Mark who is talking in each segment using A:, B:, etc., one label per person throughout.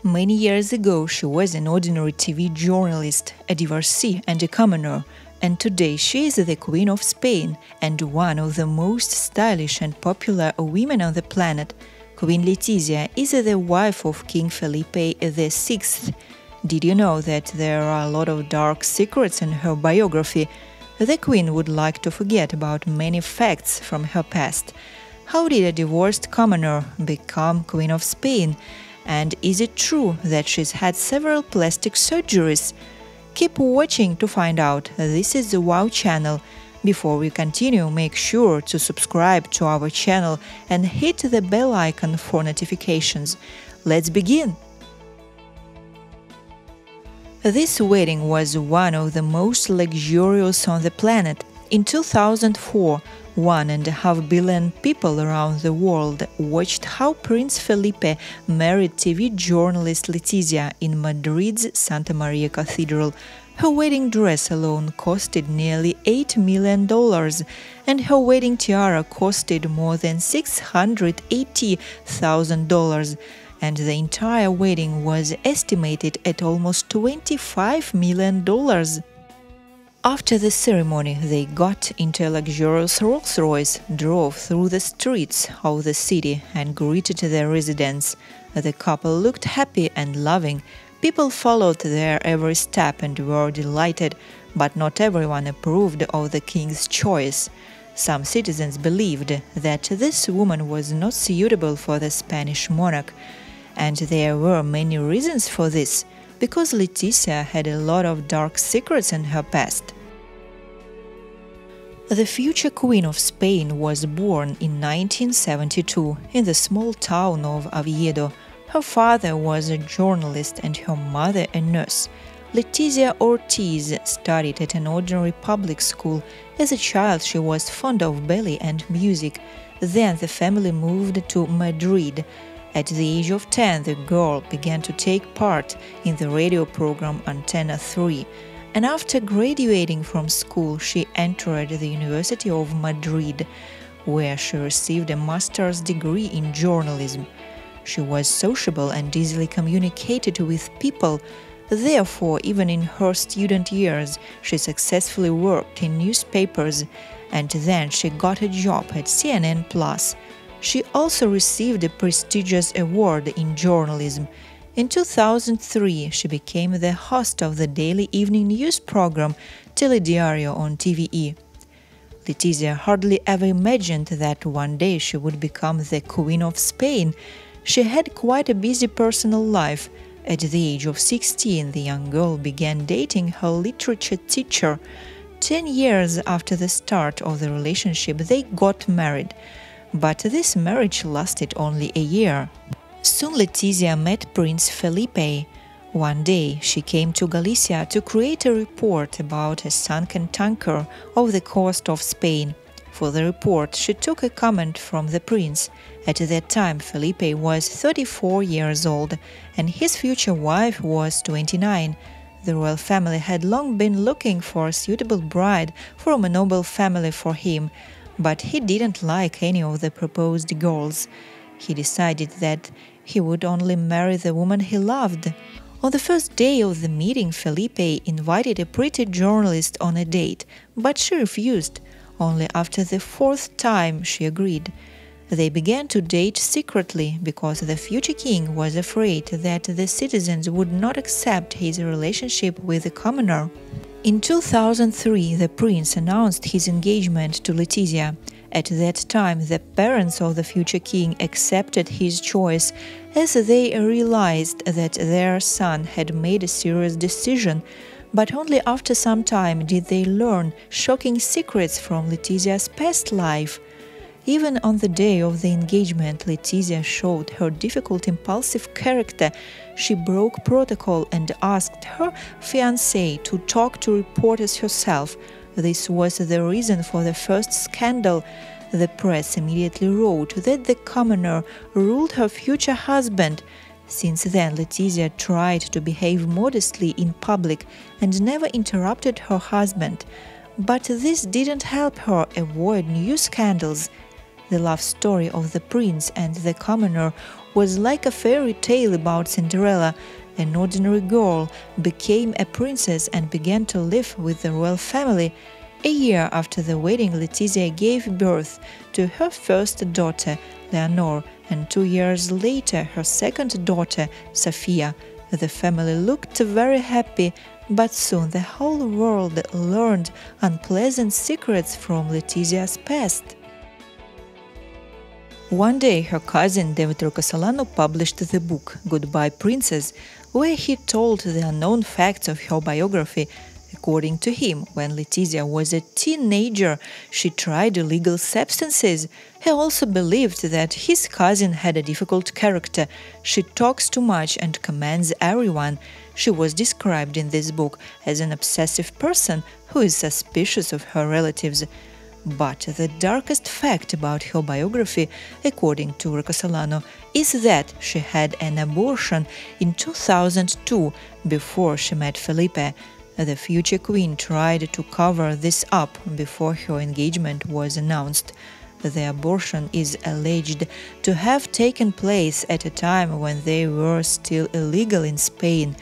A: Many years ago, she was an ordinary TV journalist, a divorcee and a commoner, and today she is the Queen of Spain and one of the most stylish and popular women on the planet. Queen Letizia is the wife of King Felipe VI. Did you know that there are a lot of dark secrets in her biography? The Queen would like to forget about many facts from her past. How did a divorced commoner become Queen of Spain? And is it true that she's had several plastic surgeries? Keep watching to find out. This is the Wow channel. Before we continue, make sure to subscribe to our channel and hit the bell icon for notifications. Let's begin! This wedding was one of the most luxurious on the planet. In 2004, 1.5 billion people around the world watched how Prince Felipe married TV journalist Letizia in Madrid's Santa Maria Cathedral. Her wedding dress alone costed nearly $8 million, and her wedding tiara costed more than $680,000, and the entire wedding was estimated at almost $25 million. After the ceremony, they got into a luxurious Rolls-Royce, drove through the streets of the city and greeted their residents. The couple looked happy and loving. People followed their every step and were delighted, but not everyone approved of the king's choice. Some citizens believed that this woman was not suitable for the Spanish monarch, and there were many reasons for this, because Letizia had a lot of dark secrets in her past. The future Queen of Spain was born in 1972 in the small town of Oviedo. Her father was a journalist and her mother a nurse. Letizia Ortiz studied at an ordinary public school. As a child, she was fond of ballet and music. Then the family moved to Madrid. At the age of 10, the girl began to take part in the radio program Antena 3. And after graduating from school, she entered the University of Madrid, where she received a master's degree in journalism. She was sociable and easily communicated with people. Therefore, even in her student years, she successfully worked in newspapers, and then she got a job at CNN+. She also received a prestigious award in journalism. In 2003, she became the host of the daily evening news program Telediario on TVE. Letizia hardly ever imagined that one day she would become the Queen of Spain. She had quite a busy personal life. At the age of 16, the young girl began dating her literature teacher. 10 years after the start of the relationship, they got married. But this marriage lasted only a year. Soon Letizia met Prince Felipe. One day she came to Galicia to create a report about a sunken tanker off the coast of Spain. For the report, she took a comment from the prince. At that time, Felipe was 34 years old, and his future wife was 29. The royal family had long been looking for a suitable bride from a noble family for him, but he didn't like any of the proposed girls. He decided that he would only marry the woman he loved. On the first day of the meeting, Felipe invited a pretty journalist on a date, but she refused. Only after the fourth time she agreed. They began to date secretly because the future king was afraid that the citizens would not accept his relationship with the commoner. In 2003, the prince announced his engagement to Letizia. At that time, the parents of the future king accepted his choice, as they realized that their son had made a serious decision. But only after some time did they learn shocking secrets from Letizia's past life. Even on the day of the engagement, Letizia showed her difficult, impulsive character. She broke protocol and asked her fiancé to talk to reporters herself. This was the reason for the first scandal. The press immediately wrote that the commoner ruled her future husband. Since then, Letizia tried to behave modestly in public and never interrupted her husband. But this didn't help her avoid new scandals. The love story of the prince and the commoner was like a fairy tale about Cinderella. An ordinary girl became a princess and began to live with the royal family. A year after the wedding, Letizia gave birth to her first daughter, Leonor, and 2 years later her second daughter, Sophia. The family looked very happy, but soon the whole world learned unpleasant secrets from Letizia's past. One day her cousin David Rocasolano published the book Goodbye Princess, where he told the unknown facts of her biography. According to him, when Letizia was a teenager, she tried illegal substances. He also believed that his cousin had a difficult character. She talks too much and commands everyone. She was described in this book as an obsessive person who is suspicious of her relatives. But the darkest fact about her biography, according to Rocasolano, is that she had an abortion in 2002 before she met Felipe. The future queen tried to cover this up before her engagement was announced. The abortion is alleged to have taken place at a time when they were still illegal in Spain,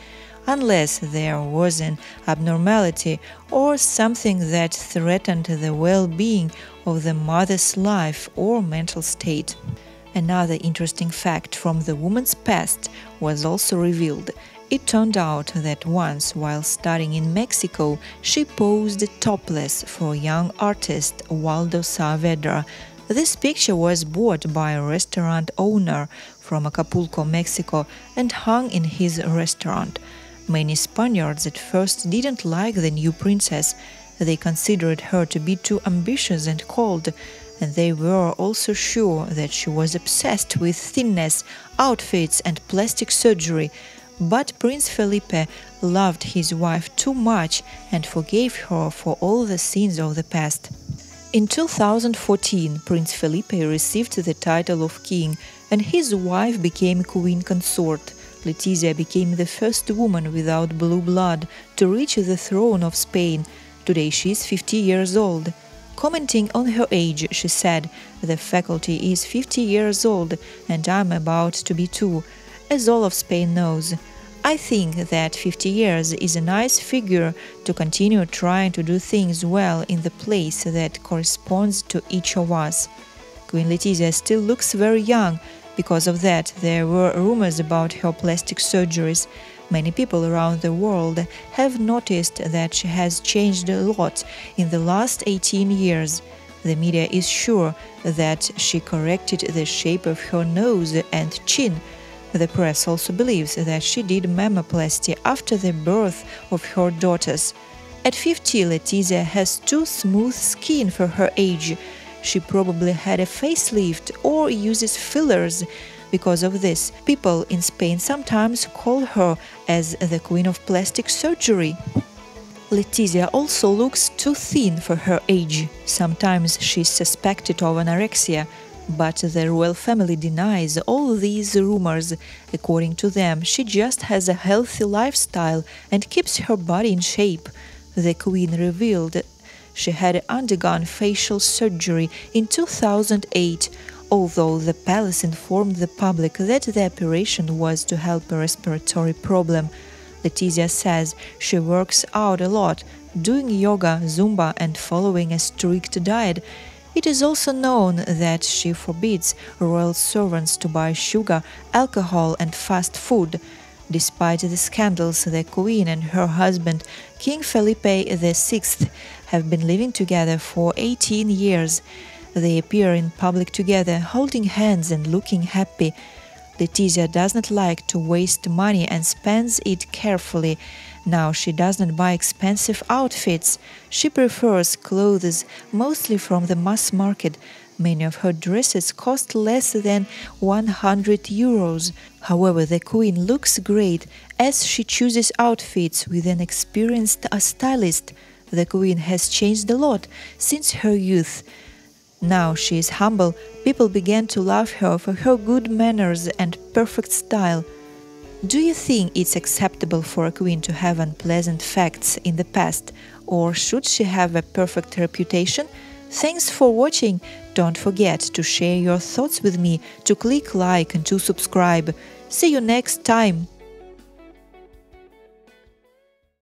A: unless there was an abnormality or something that threatened the well-being of the mother's life or mental state. Another interesting fact from the woman's past was also revealed. It turned out that once, while studying in Mexico, she posed topless for young artist Waldo Saavedra. This picture was bought by a restaurant owner from Acapulco, Mexico, and hung in his restaurant. Many Spaniards at first didn't like the new princess. They considered her to be too ambitious and cold, and they were also sure that she was obsessed with thinness, outfits, and plastic surgery. But Prince Felipe loved his wife too much and forgave her for all the sins of the past. In 2014, Prince Felipe received the title of king, and his wife became queen consort. Letizia became the first woman without blue blood to reach the throne of Spain. Today she is 50 years old. Commenting on her age, she said, "The faculty is 50 years old, and I'm about to be too. As all of Spain knows, I think that 50 years is a nice figure to continue trying to do things well in the place that corresponds to each of us." Queen Letizia still looks very young. Because of that, there were rumors about her plastic surgeries. Many people around the world have noticed that she has changed a lot in the last 18 years. The media is sure that she corrected the shape of her nose and chin. The press also believes that she did mammoplasty after the birth of her daughters. At 50, Letizia has too smooth skin for her age. She probably had a facelift or uses fillers. Because of this, people in Spain sometimes call her as the queen of plastic surgery. Letizia also looks too thin for her age. Sometimes she is suspected of anorexia. But the royal family denies all these rumors. According to them, she just has a healthy lifestyle and keeps her body in shape. The queen revealed she had undergone facial surgery in 2008, although the palace informed the public that the operation was to help a respiratory problem. Letizia says she works out a lot, doing yoga, Zumba, and following a strict diet. It is also known that she forbids royal servants to buy sugar, alcohol, and fast food. Despite the scandals, the Queen and her husband, King Felipe VI, have been living together for 18 years. They appear in public together, holding hands and looking happy. Letizia does not like to waste money and spends it carefully. Now she does not buy expensive outfits. She prefers clothes mostly from the mass market. Many of her dresses cost less than 100 euros. However, the queen looks great as she chooses outfits with an experienced stylist. The queen has changed a lot since her youth. Now she is humble. People began to love her for her good manners and perfect style. Do you think it's acceptable for a queen to have unpleasant facts in the past, or should she have a perfect reputation? Thanks for watching. Don't forget to share your thoughts with me, to click like and to subscribe. See you next time.